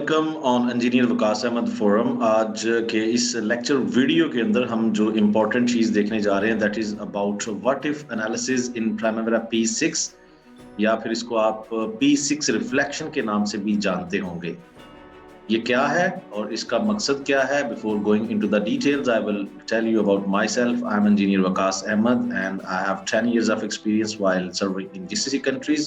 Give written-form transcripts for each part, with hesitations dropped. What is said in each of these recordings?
Welcome on engineer Waqas Ahmed forum. आज के इस लेक्चर वीडियो के अंदर हम जो इम्पोर्टेंट चीज़ देखने जा रहे हैं that is about what if analysis in Primavera P6 या फिर इसको आप P6 रिफ्लेक्शन के नाम से भी जानते होंगे। ये क्या है और इसका मकसद क्या है? Before going into the details I will tell you about myself. I am engineer Waqas Ahmed and I have 10 years of experience while serving in GCC countries.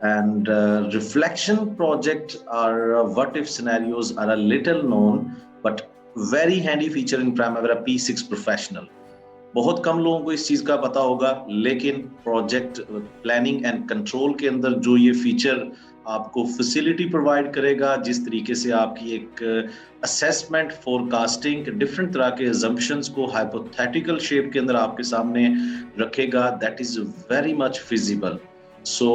And reflection project or what if scenarios are a little known but very handy feature in Primavera P6 Professional. बहुत कम लोगों को इस चीज का पता होगा, लेकिन project planning and control के अंदर जो ये फीचर आपको फैसिलिटी प्रोवाइड करेगा, जिस तरीके से आपकी एक असेसमेंट फोरकास्टिंग डिफरेंट तरह के assumptions को हाइपोथेटिकल शेप के अंदर आपके सामने रखेगा, that is very much feasible. So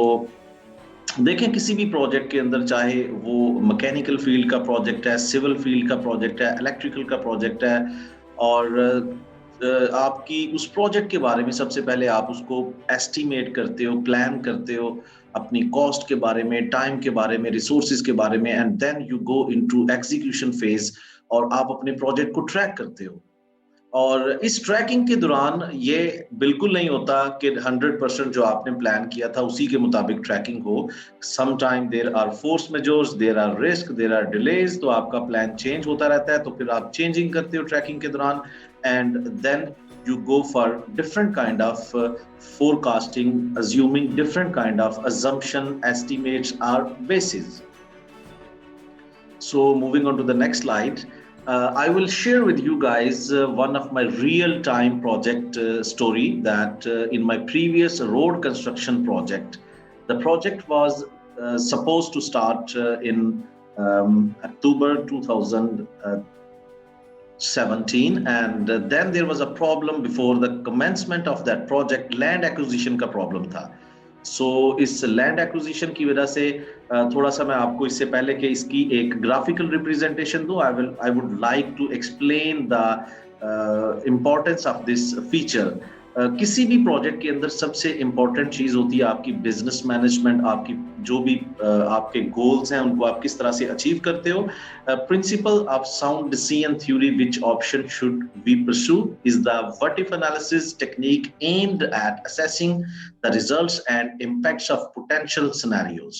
देखें, किसी भी प्रोजेक्ट के अंदर, चाहे वो मैकेनिकल फील्ड का प्रोजेक्ट है, सिविल फील्ड का प्रोजेक्ट है, इलेक्ट्रिकल का प्रोजेक्ट है, और आपकी उस प्रोजेक्ट के बारे में सबसे पहले आप उसको एस्टिमेट करते हो, प्लान करते हो, अपनी कॉस्ट के बारे में, टाइम के बारे में, रिसोर्सेज के बारे में, and then you go into execution phase और आप अपने प्रोजेक्ट को ट्रैक करते हो। और इस ट्रैकिंग के दौरान ये बिल्कुल नहीं होता कि 100% जो आपने प्लान किया था उसी के मुताबिक ट्रैकिंग हो। Some time there are force majeures, there are risk, there are delays, तो आपका प्लान चेंज होता रहता है, तो फिर आप चेंजिंग करते हो ट्रैकिंग के दौरान, and then you go for different kind of forecasting, assuming different kind of assumption, estimates or bases. So moving on to the next slide, I will share with you guys one of my real-time project story that in my previous road construction project, the project was supposed to start in October 2017, and then there was a problem before the commencement of that project. Land acquisition का problem था। So इस land acquisition की वजह से थोड़ा सा मैं आपको इससे पहले कि इसकी एक graphical representation दूं, I would like to explain the importance of this feature. किसी भी प्रोजेक्ट के अंदर सबसे इंपॉर्टेंट चीज होती है आपकी बिजनेस मैनेजमेंट। आपकी जो भी आपके गोल्स हैं उनको आप किस तरह से अचीव करते हो। Principle of sound decision theory which option should be pursued is the what if analysis technique aimed at assessing the results and impacts of potential scenarios.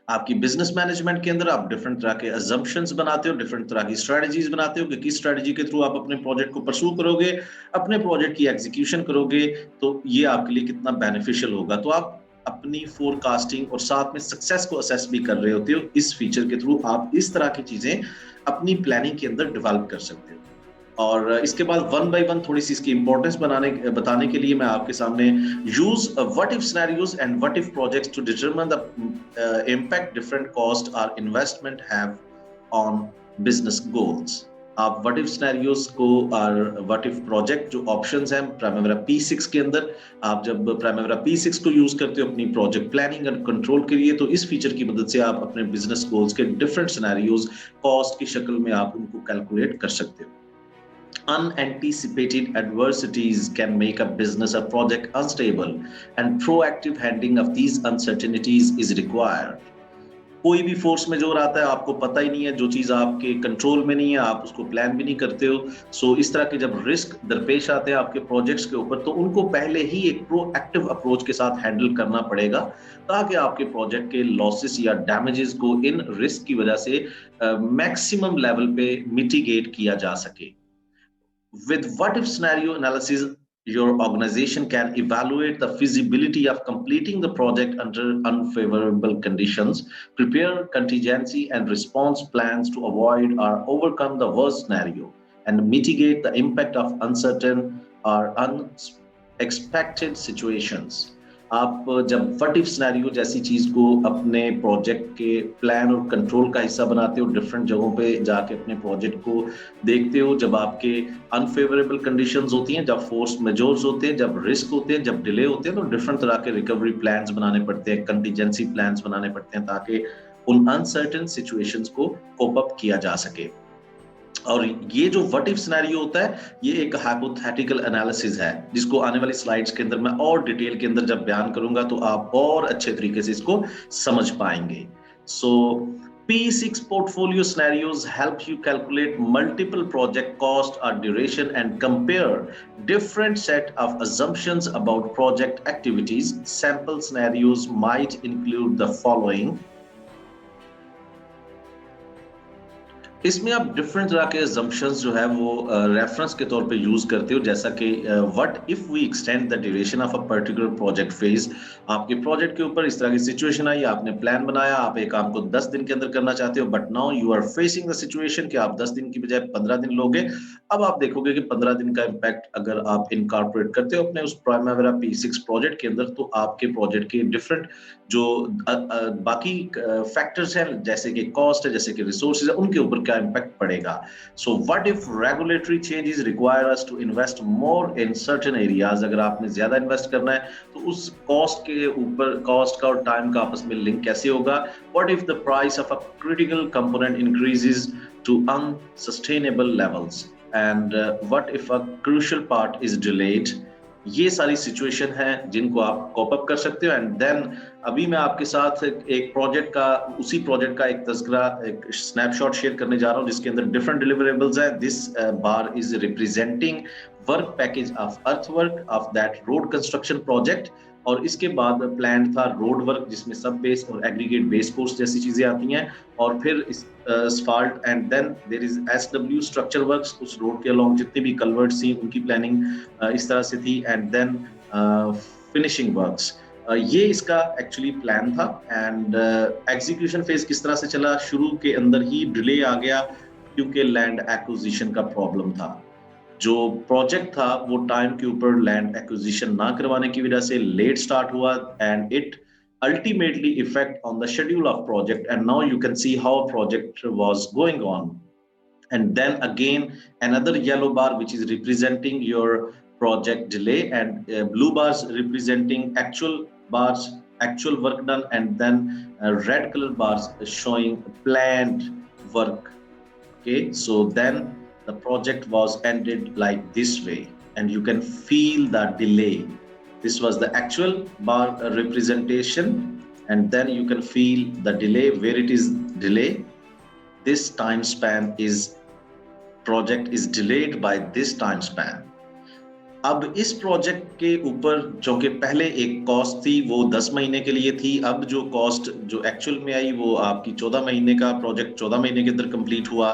आपकी बिजनेस मैनेजमेंट के अंदर आप डिफरेंट तरह के अजम्पशंस बनाते हो, डिफरेंट तरह की स्ट्रेटजीज बनाते हो कि किस स्ट्रेटजी के थ्रू आप अपने प्रोजेक्ट को परस्यू करोगे, अपने प्रोजेक्ट की एग्जीक्यूशन करोगे, तो ये आपके लिए कितना बेनिफिशियल होगा। तो आप अपनी फोरकास्टिंग और साथ में सक्सेस को असेस भी कर रहे होते हो। इस फीचर के थ्रू आप इस तरह की चीजें अपनी प्लानिंग के अंदर डेवलप कर सकते हो। और इसके बाद वन बाय वन थोड़ी सी इसकी इंपॉर्टेंस बताने के लिए मैं आपके सामने use what if scenarios and what if projects to determine the impact different cost और investment have on business goals. आप व्हाट इफ सिनेरियोज को और व्हाट इफ प्रोजेक्ट जो ऑप्शंस हैं प्राइमवेरा P6 के अंदर, आप जब प्राइमवेरा P6 को यूज करते हो अपनी प्रोजेक्ट प्लानिंग एंड कंट्रोल के लिए, तो इस फीचर की मदद से आप अपने बिजनेस गोल्स के डिफरेंट सिनेरियोज कॉस्ट की शक्ल में आप उनको कैलकुलेट कर सकते हो। Unanticipated adversities can make a business or project unstable, and proactive handling of these uncertainties is required. कोई भी फोर्स मेजर आता है, आपको पता ही नहीं है, जो चीज आपके कंट्रोल में नहीं है आप उसको प्लान भी नहीं करते हो। सो इस तरह के जब रिस्क दरपेश आते हैं आपके प्रोजेक्ट्स के ऊपर, तो उनको पहले ही एक प्रोएक्टिव अप्रोच के साथ हैंडल करना पड़ेगा, ताकि आपके प्रोजेक्ट के लॉसेस या डैमेजेस को इन रिस्क की वजह से मैक्सिमम लेवल पे मिटिगेट किया जा सके। With what if scenario analysis, your organization can evaluate the feasibility of completing the project under unfavorable conditions, prepare contingency and response plans to avoid or overcome the worst scenario, and mitigate the impact of uncertain or unexpected situations. आप जब what if scenario जैसी चीज को अपने project के plan और control का हिस्सा बनाते हो, डिफरेंट जगहों पे जाके अपने प्रोजेक्ट को देखते हो, जब आपके अनफेवरेबल कंडीशंस होती हैं, जब फोर्स मेजर्स होते हैं, जब रिस्क होते हैं, जब डिले होते हैं, तो डिफरेंट तरह के रिकवरी प्लान्स बनाने पड़ते हैं, कंटीजेंसी प्लान्स बनाने पड़ते हैं, ताकि उन अनसर्टेन सिचुएशंस को कोप अप किया जा सके। और ये जो व्हाट इफ सिनेरियो होता है, ये एक हाइपोथेटिकल एनालिसिस है, जिसको आने वाली स्लाइड्स के अंदर मैं और डिटेल के अंदर जब बयान करूंगा तो आप और अच्छे तरीके से इसको समझ पाएंगे। सो P6 portfolio scenarios help you calculate multiple project cost or duration and compare different set of assumptions about project activities. Sample scenarios might include the following. इसमें आप डिफरेंट तरह के assumptions जो है वो रेफरेंस के तौर पे यूज करते हो, जैसा कि what if we extend the duration of a particular project phase. आपके प्रोजेक्ट के ऊपर इस तरह की सिचुएशन आई, आपने प्लान बनाया, आप एक काम को 10 दिन के अंदर करना चाहते हो, but now you are facing the situation कि आप 10 दिन की बजाय 15 दिन लोगे। अब आप देखोगे कि 15 दिन का इम्पैक्ट अगर आप इनकॉर्पोरेट करते हो अपने उस प्राइमवेरा P6 प्रोजेक्ट के अंदर, तो आपके प्रोजेक्ट के डिफरेंट जो बाकी फैक्टर्स हैं, जैसे कि कॉस्ट है, जैसे कि रिसोर्सेज है, उनके ऊपर क्या इम्पैक्ट पड़ेगा। So what if regulatory changes require us to invest more in certain areas. अगर आपने ज्यादा इन्वेस्ट करना है तो उस कॉस्ट के ऊपर, कॉस्ट का और टाइम का आपस में लिंक कैसे होगा। What if the price of a critical component increases to unsustainable levels, and what if a crucial part is delayed. ये सारी सिचुएशन है जिनको आप कॉप अप कर सकते हो। एंड देन अभी मैं आपके साथ एक प्रोजेक्ट का, उसी प्रोजेक्ट का एक तस्करा, एक स्नैपशॉट शेयर करने जा रहा हूं जिसके अंदर डिफरेंट डिलीवरेबल्स है। This bar is representing work package of earthwork of that road construction project. और इसके बाद प्लान था रोड वर्क, जिसमें सब बेस और एग्रीगेट बेस कोर्स जैसी चीजें आती हैं, और फिर asphalt, and then there is SW structure works. उस रोड के अलोंग जितने भी कलवर्ट्स थी उनकी प्लानिंग इस तरह से थी, एंड देन फिनिशिंग वर्क्स। ये इसका एक्चुअली प्लान था। एंड एग्जीक्यूशन फेज किस तरह से चला, शुरू के अंदर ही डिले आ गया क्योंकि लैंड एक्विजिशन का प्रॉब्लम था। जो प्रोजेक्ट था वो टाइम के ऊपर लैंड एक्विजिशन ना करवाने की वजह से लेट स्टार्ट हुआ, and it ultimately effect on the schedule of project, and now you can see how project was going on. And then again another yellow bar which is representing your project delay, and blue bars representing actual work done, and then red color bars showing planned work. Okay, so then the project was ended like this way, and you can feel the delay. This was the actual bar representation, and then you can feel the delay, where it is delay. This time span is, project is delayed by this time span. अब इस project के ऊपर जो कि पहले एक cost थी वो 10 महीने के लिए थी, अब जो कॉस्ट जो एक्चुअल में आई वो आपकी 14 महीने का प्रोजेक्ट 14 महीने के अंदर कंप्लीट हुआ।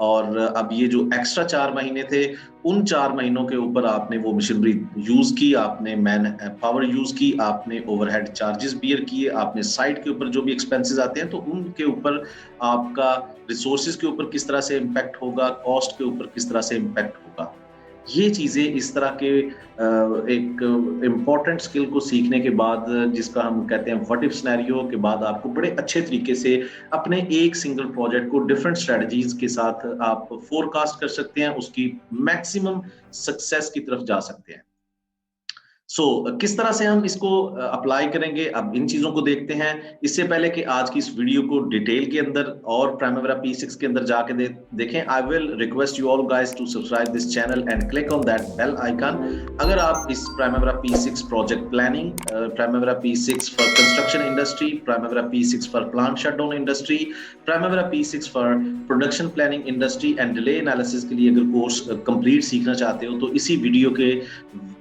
और अब ये जो एक्स्ट्रा 4 महीने थे, उन 4 महीनों के ऊपर आपने वो मशीनरी यूज की, आपने मैन पावर यूज की, आपने ओवरहेड चार्जेस बियर किए, आपने साइट के ऊपर जो भी एक्सपेंसेस आते हैं तो उनके ऊपर आपका रिसोर्सेज के ऊपर किस तरह से इम्पैक्ट होगा, कॉस्ट के ऊपर किस तरह से इम्पैक्ट होगा। ये चीजें इस तरह के एक इम्पॉर्टेंट स्किल को सीखने के बाद, जिसका हम कहते हैं व्हाट इफ सिनेरियो के बाद, आपको बड़े अच्छे तरीके से अपने एक सिंगल प्रोजेक्ट को डिफरेंट स्ट्रेटजीज के साथ आप फोरकास्ट कर सकते हैं, उसकी मैक्सिमम सक्सेस की तरफ जा सकते हैं। किस तरह से हम इसको अप्लाई करेंगे, अब इन चीजों को देखते हैं। इससे पहले कि आज की इस वीडियो को डिटेल के अंदर और प्राइमवेरा P6 के अंदर जाके देखें, I will request you all guys to subscribe this channel and click on that bell icon. अगर आप इस Primavera P6 project planning, Primavera P6 for construction industry, Primavera P6 for plant shutdown industry, Primavera P6 for production planning industry and delay analysis के लिए अगर course complete सीखना चाहते हो, तो इसी वीडियो के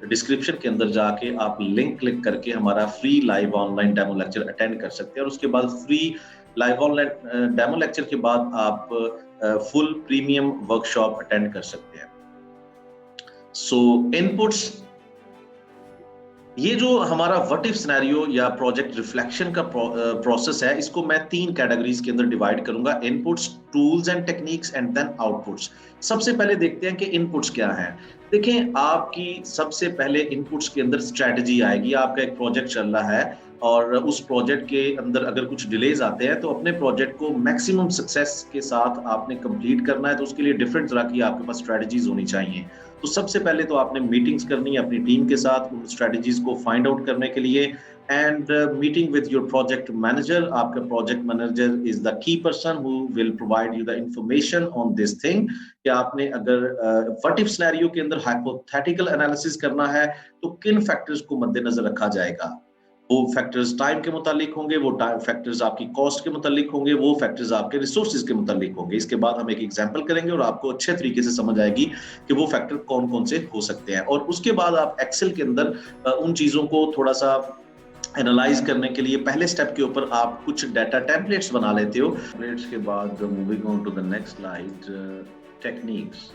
डिस्क्रिप्शन के अंदर जाके आप लिंक क्लिक करके हमारा free live online demo lecture attend कर सकते हैं। और उसके बाद free live online demo lecture के बाद आप फुल प्रीमियम वर्कशॉप अटेंड कर सकते हैं। इनपुट्स, ये जो हमारा व्हाट इफ सिनेरियो या प्रोजेक्ट रिफ्लेक्शन का प्रोसेस है, इसको मैं 3 कैटेगरीज के अंदर डिवाइड करूंगा, inputs, tools and techniques, and then outputs. सबसे पहले देखते हैं कि इनपुट्स क्या हैं। देखें, आपकी सबसे पहले इनपुट्स के अंदर स्ट्रेटजी आएगी। आपका एक प्रोजेक्ट चल रहा है और उस प्रोजेक्ट के अंदर अगर कुछ डिलेज आते हैं, तो अपने प्रोजेक्ट को मैक्सिमम सक्सेस के साथ आपने कंप्लीट करना है, तो उसके लिए डिफरेंट तरह की आपके पास स्ट्रेटजीज होनी चाहिए। तो सबसे पहले तो आपने मीटिंग्स करनी है अपनी टीम के साथ उन स्ट्रेटजीज को फाइंड आउट करने के लिए, and meeting with your project manager. आपका project manager is the key person who will provide you the information on this thing, कि आपने अगर व्हाट इफ सिनेरियो के अंदर हाइपोथेटिकल एनालिसिस करना है तो किन फैक्टर्स को मद्देनजर रखा जाएगा। वो फैक्टर्स टाइम के मुतालिक होंगे, वो टाइम फैक्टर्स आपकी कॉस्ट के मुतालिक होंगे, वो फैक्टर्स आपके रिसोर्सेज के मुतालिक होंगे। इसके बाद हम एक एग्जांपल करेंगे और आपको अच्छे तरीके से समझ आएगी कि वो फैक्टर कौन-कौन से हो सकते हैं। और उसके बाद आप एक्सेल के अंदर उन चीज़ों को थोड़ा-सा एनालाइज करने के लिए पहले स्टेप के ऊपर आप कुछ डाटा टेम्पलेट्स बना लेते हो। टेम्पलेट्स के बाद moving on to the next slide, techniques.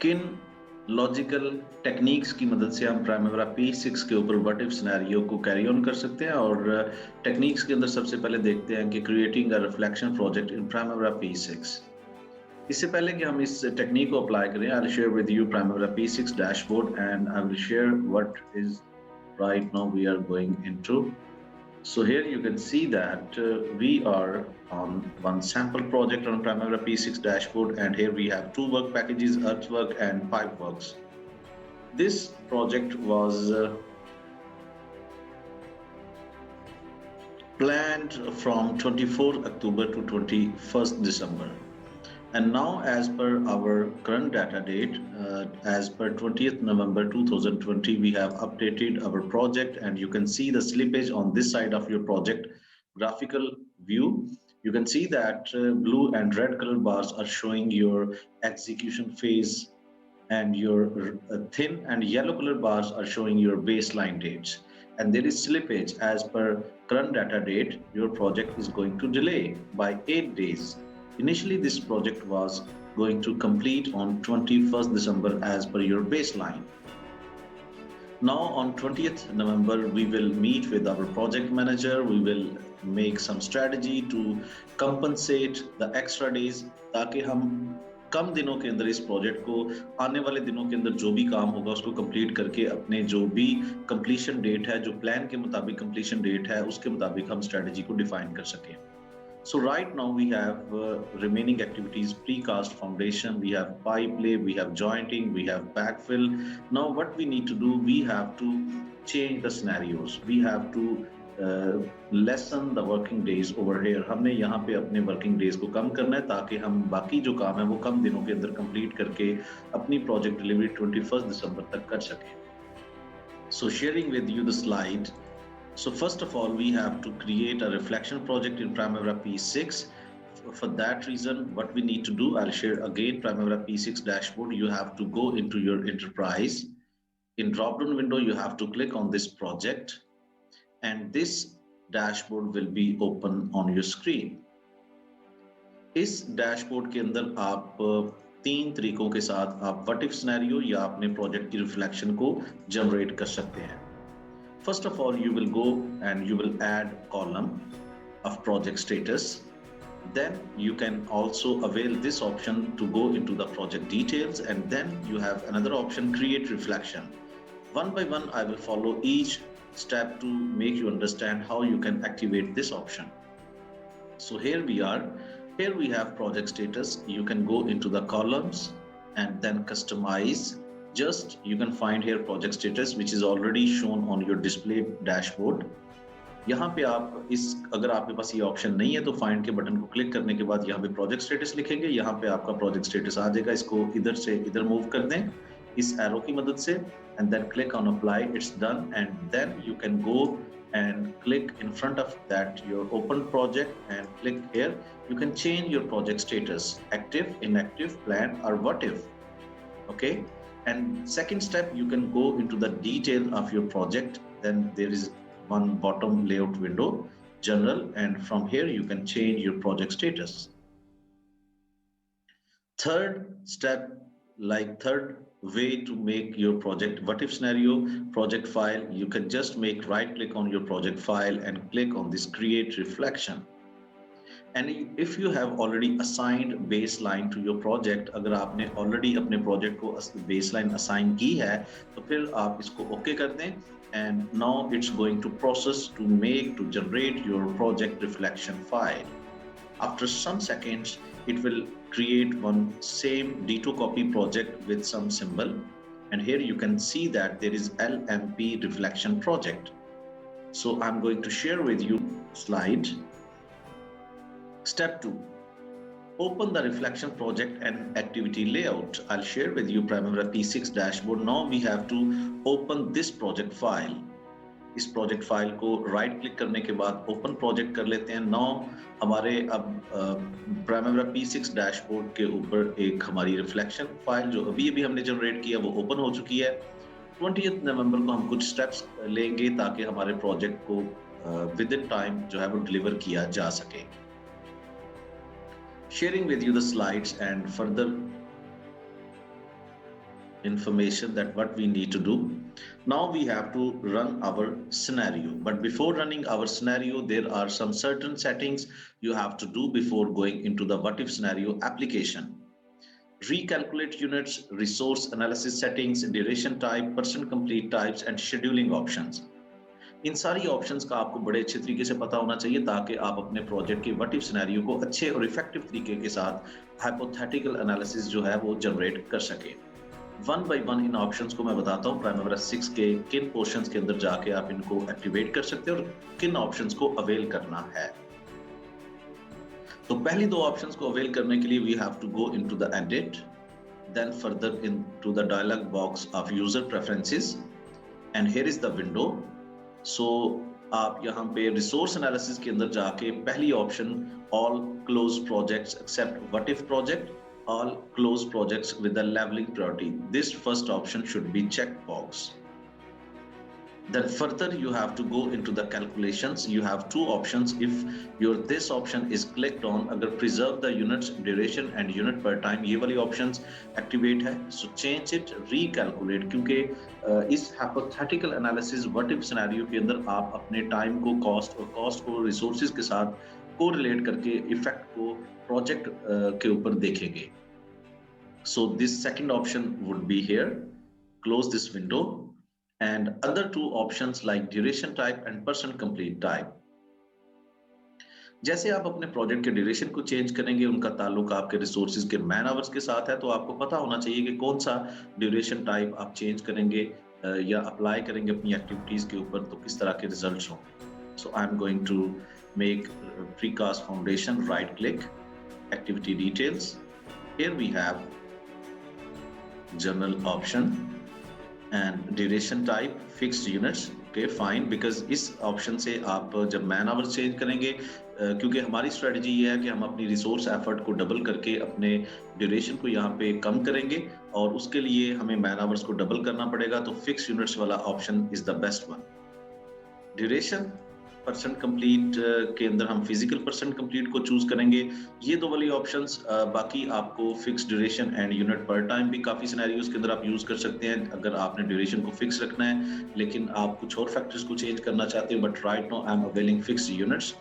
किन लॉजिकल टेक्निक्स की मदद से हम प्राइमेरा P6 के ऊपर व्हाट इफ सिनेरियो को कैरी ऑन कर सकते हैं। और टेक्निक्स के अंदर सबसे पहले देखते हैं कि creating a reflection project in Primavera P6। इससे पहले कि हम इस टेक्निक को अप्लाई करें, I will share with you Primavera P6 dashboard and I will share what is right now we are going into. So here you can see that we are on one sample project on Primavera P6 dashboard, and here we have 2 work packages, Earthwork and Pipeworks. This project was planned from 24th October to 21st December. And now, as per our current data date, as per 20th November 2020, we have updated our project, and you can see the slippage on this side of your project graphical view. You can see that blue and red color bars are showing your execution phase, and your thin and yellow color bars are showing your baseline dates. And there is slippage. As per current data date, your project is going to delay by 8 days. Initially, this project was going to complete on 21st December as per your baseline. Now on 20th November, we will meet with our project manager. We will make some strategy to compensate the extra days, ताकि हम कम दिनों के अंदर इस project को, आने वाले दिनों के अंदर जो भी काम होगा उसको कंप्लीट करके अपने जो भी कंप्लीशन डेट है, जो प्लान के मुताबिक कंप्लीशन डेट है, उसके मुताबिक हम स्ट्रेटजी को डिफाइन कर सकें। So right now we have remaining activities: precast foundation, we have pipe lay, we have jointing, we have backfill. Now what we need to do, we have to change the scenarios. We have to lessen the working days over here. हमने यहाँ पे अपने working days को कम करना है ताकि हम बाकी जो काम है वो कम दिनों के अंदर complete करके अपनी project delivery 21st December तक कर सकें. So sharing with you the slide. So first of all, we have to create a reflection project in Primavera P6. For that reason, what we need to do, I'll share again Primavera P6 dashboard. You have to go into your enterprise. In drop-down window, you have to click on this project, and this dashboard will be open on your screen. इस dashboard के अंदर आप 3 तरीकों के साथ आप what if scenario या अपने project की reflection को generate कर सकते हैं. First of all, you will go and you will add column of project status. Then you can also avail this option to go into the project details, and then you have another option, create reflection. One by one, I will follow each step to make you understand how you can activate this option. So here we are. Here we have project status. You can go into the columns and then customize. Just you can find here project status, which is already shown on your display dashboard. यहाँ पे आप इस, अगर आपके पास ये option नहीं है तो फाइंड के बटन को क्लिक करने के बाद यहाँ पे प्रोजेक्ट स्टेटस लिखेंगे, यहाँ पे आपका प्रोजेक्ट स्टेटस आ जाएगा। इसको इधर से इधर मूव कर दें इस एरो की मदद से, and then click on apply. It's done, and then you can go and click in front of that your open project and click here. You can change your project status: active, inactive, planned, or what if. Okay. And second step, you can go into the detail of your project. Then there is one bottom layout window, general, and from here you can change your project status. Third step, like third way to make your project what if scenario project file, you can just make right click on your project file and click on this create reflection. And if you have already assigned baseline to your project, अगर आपने already अपने project को baseline assign की है तो फिर आप इसको OK कर दें, and now it's going to process to generate your project reflection file. After some seconds, it will create one same D2 copy project with some symbol, and here you can see that there is LMP reflection project. So I'm going to share with you slide. Step 2, open the reflection project and activity layout. I'll share with you Primavera P6 dashboard. Now we have to open this project file. इस project file को right click करने के बाद open project कर लेते हैं। Now हमारे अब प्राइमेरा P6 डैशबोर्ड के ऊपर एक हमारी रिफ्लेक्शन फाइल जो अभी अभी हमने जनरेट किया वो ओपन हो चुकी है। 20 नवंबर को हम कुछ स्टेप्स लेंगे ताकि हमारे प्रोजेक्ट को विद इन टाइम जो है वो डिलीवर किया जा सके। Sharing with you the slides and further information that what we need to do. Now we have to run our scenario, but before running our scenario there are some certain settings you have to do before going into the what if scenario application. Recalculate units, resource analysis settings, duration type, percent complete types and scheduling options. इन सारी options का आपको बड़े अच्छे तरीके से पता होना चाहिए ताकि आप अपने प्रोजेक्ट के व्हाट इफ सिनेरियो को अच्छे और इफेक्टिव तरीके के साथ हाइपोथेटिकल एनालिसिस जो है वो जनरेट कर सके। One by one in options को मैं बताता हूँ। प्राइमेरा 6 के किन पोर्शंस के अंदर जाके आप इनको एक्टिवेट कर सकते हैं और किन ऑप्शंस को अवेल करना है। तो पहली दो ऑप्शंस को अवेल करने के लिए we have to go into the edit, then further into the dialog box of user preferences and here is the window. So आप यहाँ पे रिसोर्स एनालिसिस के अंदर जाके पहली option all close projects except what if project, all close projects with the leveling priority. This first option should be checked box. Then further you have to go into the calculations. You have two options. If your this option is clicked on, अगर preserve the units, duration and unit per time ये वाली options activate है, so change it, recalculate, क्योंकि इस hypothetical analysis what if scenario के अंदर आप अपने time को cost और cost को resources के साथ कोरिलेट करके इफेक्ट को प्रोजेक्ट के ऊपर देखेंगे। So this second option would be here, close this window and other two options like duration type and percent complete type. जैसे आप अपने प्रोजेक्ट के ड्यूरेशन को चेंज करेंगे, उनका ताल्लुक आपके रिसोर्सेज के मैन आवर्स के साथ है, तो आपको पता होना चाहिए कि कौन सा ड्यूरेशन टाइप आप चेंज करेंगे या अप्लाई करेंगे अपनी एक्टिविटीज के ऊपर तो किस तरह के रिजल्ट्स होंगे। So I am going to make precast foundation, right click, activity details. Here we have general option and duration type fixed units. Okay, fine, because इस ऑप्शन से आप जब मैन आवर्स चेंज करेंगे, क्योंकि हमारी स्ट्रेटजी ये है कि हम अपनी रिसोर्स एफर्ट को डबल करके अपने ड्यूरेशन को यहाँ पे कम करेंगे और उसके लिए हमें मैन आवर्स को डबल करना पड़ेगा, तो फिक्स यूनिट्स वाला option is the best one. Duration percent complete के अंदर हम फिजिकल परसेंट कंप्लीट को चूज करेंगे। ये दो वाली ऑप्शंस, बाकी आपको फिक्स ड्यूरेशन एंड यूनिट पर टाइम भी काफी सिनेरियोज के अंदर आप यूज कर सकते हैं अगर आपने ड्यूरेशन को फिक्स रखना है लेकिन आप कुछ और फैक्टर्स को चेंज करना चाहते हो। But right now I am availing fix units.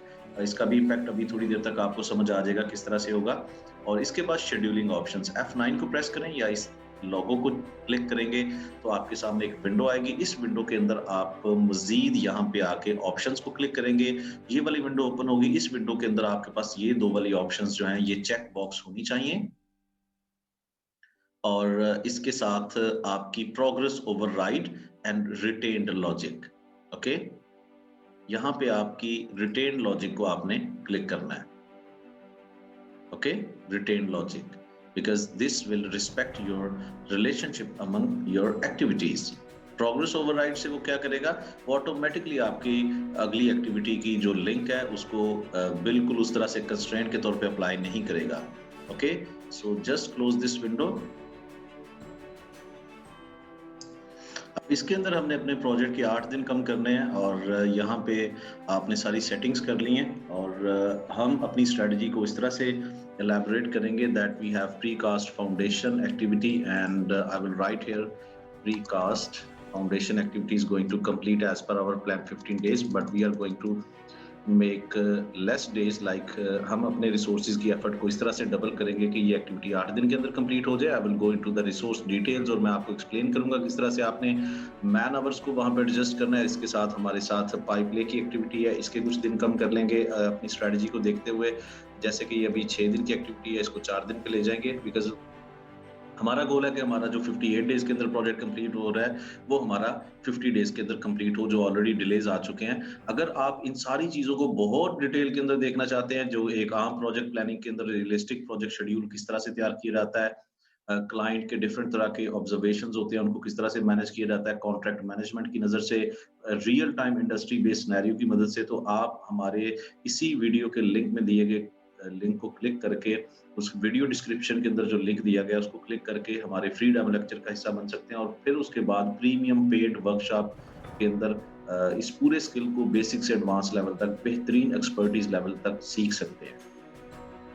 इसका भी इफेक्ट अभी थोड़ी देर तक आपको समझ आ जाएगा किस तरह से होगा। और इसके बाद शेड्यूलिंग ऑप्शंस, F9 को प्रेस करें या इस लोगो को क्लिक करेंगे तो आपके सामने एक विंडो आएगी। इस विंडो के अंदर आप मजीद यहाँ पे आके ऑप्शंस को क्लिक करेंगे, ये वाली विंडो ओपन होगी। इस विंडो के अंदर आपके पास ये दो वाली ऑप्शंस जो हैं ये चेक बॉक्स होनी चाहिए और इसके साथ आपकी progress override and retained logic. Okay, यहाँ पे आपकी रिटेन्ड लॉजिक को आपने क्लिक करना है। Okay, retained logic, because this will respect your relationship among your activities. Progress override से वो क्या करेगा, वो ऑटोमेटिकली आपकी अगली एक्टिविटी की जो लिंक है उसको बिल्कुल उस तरह से कंस्ट्रेंट के तौर पे अप्लाई नहीं करेगा। Okay, so just close this window. अब इसके अंदर हमने अपने प्रोजेक्ट के 8 दिन कम करने हैं और यहाँ पे आपने सारी सेटिंग्स कर ली हैं और हम अपनी स्ट्रेटजी को इस तरह से elaborate करेंगे that we have precast foundation activity and I will write here precast foundation activity is going to complete as per our plan 15 days, but we are going to make less days like हम अपने resources की effort को इस तरह से double करेंगे कि ये एक्टिविटी 8 दिन के अंदर कंप्लीट हो जाए। I will go into the resource details और मैं आपको एक्सप्लेन करूंगा किस तरह से आपने मैन आवर्स को वहां पे एडजस्ट करना है। इसके साथ हमारे साथ पाइप ले की एक्टिविटी है, इसके कुछ दिन कम कर लेंगे अपनी स्ट्रेटजी को देखते हुए। जैसे कि ये अभी 6 दिन की एक्टिविटी है, इसको 4 दिन पे ले जाएंगे बिकॉज हमारा गोल है कि हमारा जो 58 डेज के अंदर प्रोजेक्ट कंप्लीट हो रहा है वो हमारा 50 डेज के अंदर कंप्लीट हो, जो ऑलरेडी डिलेज आ चुके हैं। अगर आप इन सारी चीजों को बहुत डिटेल के अंदर देखना चाहते हैं, जो एक आम प्रोजेक्ट प्लानिंग के अंदर रियलिस्टिक प्रोजेक्ट शेड्यूल किस तरह से तैयार किया जाता है क्लाइंट के डिफरेंट तरह के ऑब्जर्वेशंस होते हैं, उनको किस तरह से मैनेज किया जाता है कॉन्ट्रैक्ट मैनेजमेंट की नज़र से, real time industry based scenario की मदद से। तो आप हमारे इसी वीडियो के लिंक में दिए गए लिंक को क्लिक करके, उस वीडियो डिस्क्रिप्शन के अंदर जो लिंक दिया गया है उसको क्लिक करके हमारे फ्री डेमो लेक्चर का हिस्सा बन सकते हैं, और फिर उसके बाद प्रीमियम पेड वर्कशॉप के अंदर इस पूरे स्किल को बेसिक से एडवांस लेवल तक, बेहतरीन एक्सपर्टीज लेवल तक सीख सकते हैं।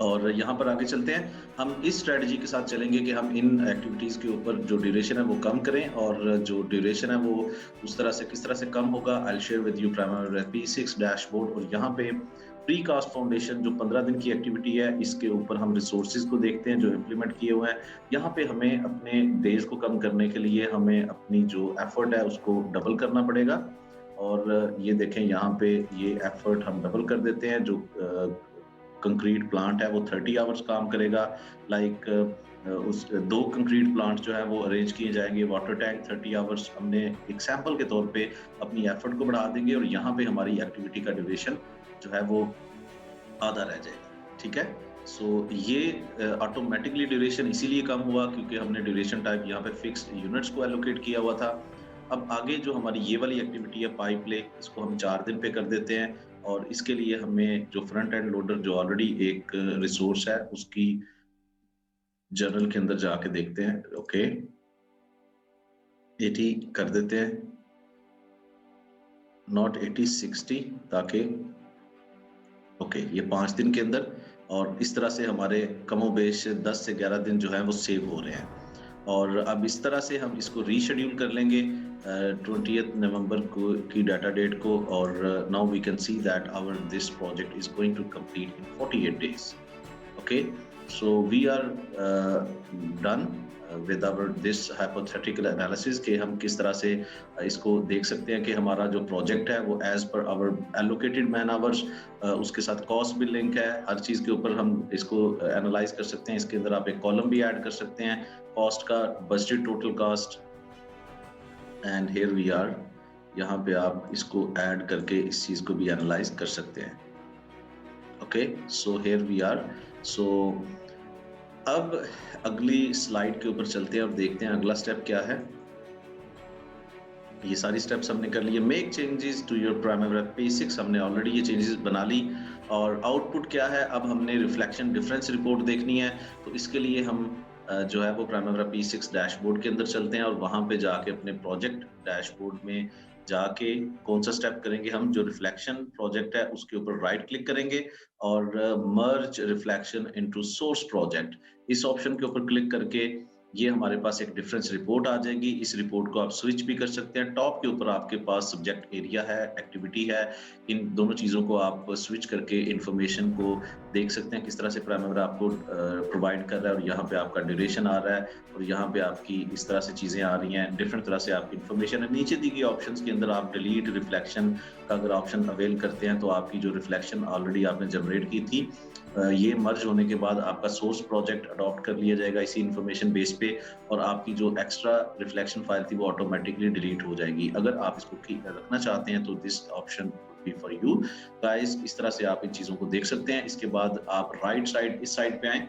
और यहाँ पर आगे चलते हैं, हम इस स्ट्रेटजी के साथ चलेंगे कि हम इन एक्टिविटीज़ के ऊपर जो ड्यूरेशन है वो कम करें, और जो ड्यूरेशन है वो उस तरह से किस तरह से कम होगा। आई will share with you primary P6 dashboard. और यहाँ पे प्री कास्ट फाउंडेशन जो 15 दिन की एक्टिविटी है, इसके ऊपर हम रिसोर्सेज को देखते हैं जो इम्प्लीमेंट किए हुए हैं। यहाँ पे हमें अपने डेज को कम करने के लिए हमें अपनी जो एफर्ट है उसको डबल करना पड़ेगा। और ये देखें यहाँ पे ये एफर्ट हम डबल कर देते हैं। जो कंक्रीट प्लांट है वो 30 आवर्स काम करेगा। लाइक उस 2 कंक्रीट प्लांट जो है वो अरेंज किए जाएंगे, वाटर टैंक 30 आवर्स। हमने एक सैंपल के तौर पे अपनी एफर्ट को बढ़ा देंगे, और यहाँ पे हमारी एक्टिविटी का ड्यूरेशन जो है वो आधा रह जाएगा। ठीक है, सो ये ऑटोमेटिकली ड्यूरेशन इसीलिए कम हुआ क्योंकि हमने ड्यूरेशन टाइप यहाँ पे फिक्स्ड यूनिट्स को एलोकेट किया हुआ था। अब आगे जो हमारी ये वाली एक्टिविटी है पाइप ले, इसको हम 4 दिन पे कर देते हैं, और इसके लिए हमें जो फ्रंट एंड लोडर जो ऑलरेडी एक रिसोर्स है उसकी जर्नल के अंदर जाके देखते हैं। ओके, 80 कर देते हैं, नॉट 80 60, ताकि ओके ये 5 दिन के अंदर, और इस तरह से हमारे कमोबेश 10 से 11 दिन जो है वो सेव हो रहे हैं। और अब इस तरह से हम इसको रीशेड्यूल कर लेंगे 20th नवंबर को की डाटा डेट को, और now we can see that our this project is going to complete in 48 days. Okay, so we are done with our this hypothetical analysis कि हम किस तरह से इसको देख सकते हैं कि हमारा जो प्रोजेक्ट है वो as per hour allocated man hours, उसके साथ कॉस्ट भी लिंक है। हर चीज़ के ऊपर हम इसको एनालाइज कर सकते हैं। इसके अंदर आप एक कॉलम भी ऐड कर सकते हैं कॉस्ट का, budgeted total cost, and here we are. यहाँ पे आप इसको ऐड करके इस चीज़ को भी एनालाइज कर सकते हैं। Okay, so here we are. So अब अगली स्लाइड के ऊपर चलते हैं और देखते हैं अगला स्टेप क्या है। ये सारी स्टेप्स हमने कर लिए। Make changes to your primary P6, हमने ऑलरेडी ये चेंजेस बना ली। और आउटपुट क्या है, अब हमने रिफ्लेक्शन डिफरेंस रिपोर्ट देखनी है। तो इसके लिए हम जो है वो प्राइमरी P6 डैशबोर्ड के अंदर चलते हैं, और वहां पे जाके अपने प्रोजेक्ट डैशबोर्ड में जाके कौन सा स्टेप करेंगे, हम जो रिफ्लेक्शन प्रोजेक्ट है उसके ऊपर राइट क्लिक करेंगे, और मर्ज रिफ्लेक्शन इनटू सोर्स प्रोजेक्ट, इस ऑप्शन के ऊपर क्लिक करके ये हमारे पास एक डिफरेंस रिपोर्ट आ जाएगी। इस रिपोर्ट को आप स्विच भी कर सकते हैं। टॉप के ऊपर आपके पास सब्जेक्ट एरिया है, एक्टिविटी है, इन दोनों चीज़ों को आप स्विच करके इंफॉर्मेशन को देख सकते हैं किस तरह से प्राइमरी आपको प्रोवाइड कर रहा है। और यहाँ पे आपका ड्यूरेशन आ रहा है, और यहाँ पे आपकी इस तरह से चीज़ें आ रही हैं, डिफरेंट तरह से आपकी इंफॉर्मेशन है। नीचे दी गई ऑप्शंस के अंदर आप डिलीट रिफ्लेक्शन का अगर ऑप्शन अवेल करते हैं तो आपकी जो रिफ्लेक्शन ऑलरेडी आपने जनरेट की थी, ये मर्ज होने के बाद आपका सोर्स प्रोजेक्ट अडॉप्ट कर लिया जाएगा इसी इंफॉर्मेशन बेस पे, और आपकी जो एक्स्ट्रा रिफ्लेक्शन फाइल थी वो ऑटोमेटिकली डिलीट हो जाएगी। अगर आप इसको रखना चाहते हैं तो this option be for you guys. इस तरह से आप इन चीज़ों को देख सकते हैं। इसके बाद आप राइट साइड इस साइड पे आएँ,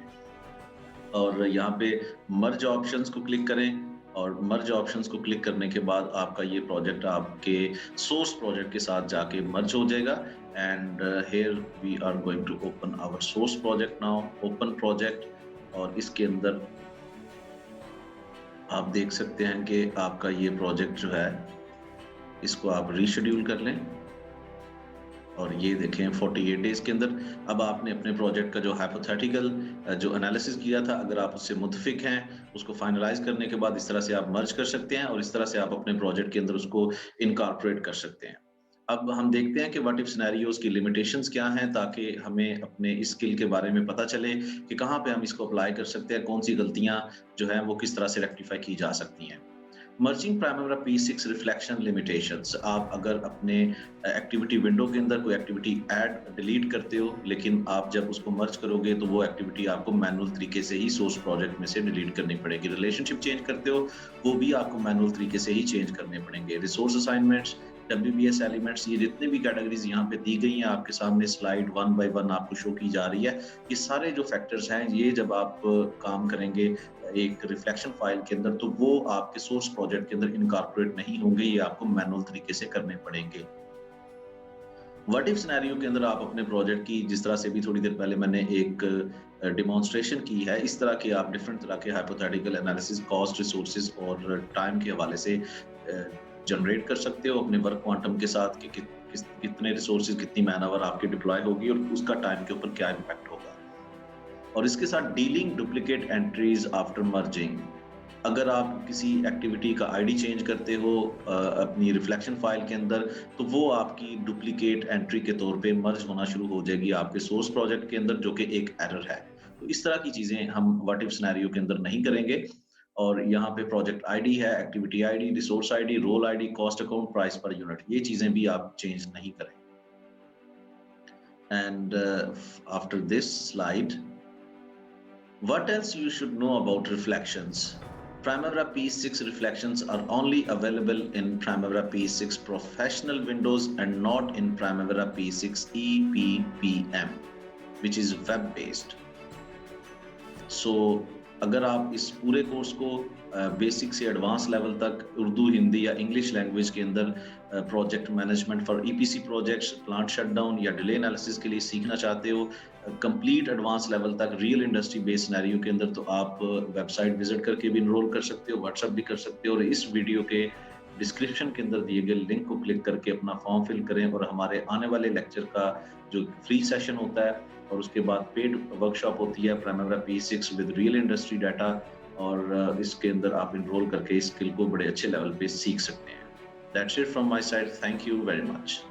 और यहाँ पे मर्ज ऑप्शंस को क्लिक करें, और मर्ज ऑप्शंस को क्लिक करने के बाद आपका ये प्रोजेक्ट आपके सोर्स प्रोजेक्ट के साथ जाके मर्ज हो जाएगा। And here we are going to open our source project now, open project, और इसके अंदर आप देख सकते हैं कि आपका ये प्रोजेक्ट जो है इसको आप रीशेड्यूल कर लें, और ये देखें 48 डेज के अंदर अब आपने अपने प्रोजेक्ट का जो हाइपोथेटिकल जो एनालिसिस किया था, अगर आप उससे मुतफिक हैं, उसको फाइनलाइज करने के बाद इस तरह से आप मर्ज कर सकते हैं, और इस तरह से आप अपने प्रोजेक्ट के अंदर उसको इनकॉर्पोरेट कर सकते हैं। अब हम देखते हैं कि व्हाट इफ सिनेरियोज की लिमिटेशंस क्या हैं, ताकि हमें अपने इस स्किल के बारे में पता चले कि कहाँ पे हम इसको अप्लाई कर सकते हैं, कौन सी गलतियां जो हैं वो किस तरह से रेक्टिफाई की जा सकती हैं। Merging primary P6 reflection limitations, आप अगर अपने एक्टिविटी विंडो के अंदर कोई एक्टिविटी ऐड डिलीट करते हो, लेकिन आप जब उसको मर्ज करोगे तो वो एक्टिविटी आपको मैनुअल तरीके से ही सोर्स प्रोजेक्ट में से डिलीट करनी पड़ेगी। रिलेशनशिप चेंज करते हो वो भी आपको मैनुअल तरीके से ही चेंज करने पड़ेंगे। रिसोर्स असाइनमेंट्स, WBS एलिमेंट्स, ये जितने भी कैटेगरीज यहाँ पे दी गई हैं आपके सामने स्लाइड 1 बाय 1 आपको शो की जा रही है। ये सारे जो फैक्टर्स हैं, ये जब आप काम करेंगे एक रिफ्लेक्शन फाइल के अंदर, तो वो आपके सोर्स प्रोजेक्ट के अंदर इनकॉर्पोरेट नहीं होंगे, ये आपको मैनुअल तरीके से करने पड़ेंगे। व्हाट इफ सिनेरियो के अंदर आप अपने प्रोजेक्ट की, जिस तरह से भी थोड़ी देर पहले मैंने एक डेमोन्स्ट्रेशन की है, इस तरह के आप डिफरेंट तरह के हाइपोथेटिकल एनालिसिस कॉस्ट, रिसोर्सेज और टाइम के हवाले से जनरेट कर सकते हो अपने वर्क क्वांटम के साथ कि कितने रिसोर्सेज, कितनी मैन आवर आपकी डिप्लॉय होगी और उसका टाइम के ऊपर क्या इम्पैक्ट होगा। और इसके साथ dealing duplicate entries after merging. अगर आप किसी एक्टिविटी का आईडी चेंज करते हो अपनी रिफ्लेक्शन फाइल के अंदर, तो वो आपकी डुप्लीकेट एंट्री के तौर पे मर्ज होना शुरू हो जाएगी आपके सोर्स प्रोजेक्ट के अंदर, जो कि एक एरर है। तो इस तरह की चीजें हम व्हाट इफ सिनेरियो के अंदर नहीं करेंगे। और यहाँ पे प्रोजेक्ट आईडी है, activity ID, resource ID, role ID, cost account, price per unit, ये चीजें भी आप चेंज नहीं करेंगे। And after this slide, what else you should know about reflections? Primavera P6 reflections are only available in Primavera P6 professional windows and not in Primavera P6 EPPM, which is web based. So अगर आप इस पूरे course को basic से advance level तक उर्दू, हिंदी या English language के अंदर project management for EPC projects, plant shutdown या डिले एनालिसिस के लिए सीखना चाहते हो कंप्लीट एडवांस लेवल तक रियल इंडस्ट्री बेस्ड सिनेरियो के अंदर, तो आप वेबसाइट विजिट करके भी इनरोल कर सकते हो, व्हाट्सएप भी कर सकते हो, और इस वीडियो के डिस्क्रिप्शन के अंदर दिए गए लिंक को क्लिक करके अपना फॉर्म फिल करें और हमारे आने वाले लेक्चर का जो फ्री सेशन होता है और उसके बाद पेड वर्कशॉप होती है Primavera P6 with real industry data, और इसके अंदर आप इनरोल करके इस स्किल को बड़े अच्छे लेवल पे सीख सकते हैं। That's it from my side, thank you very much.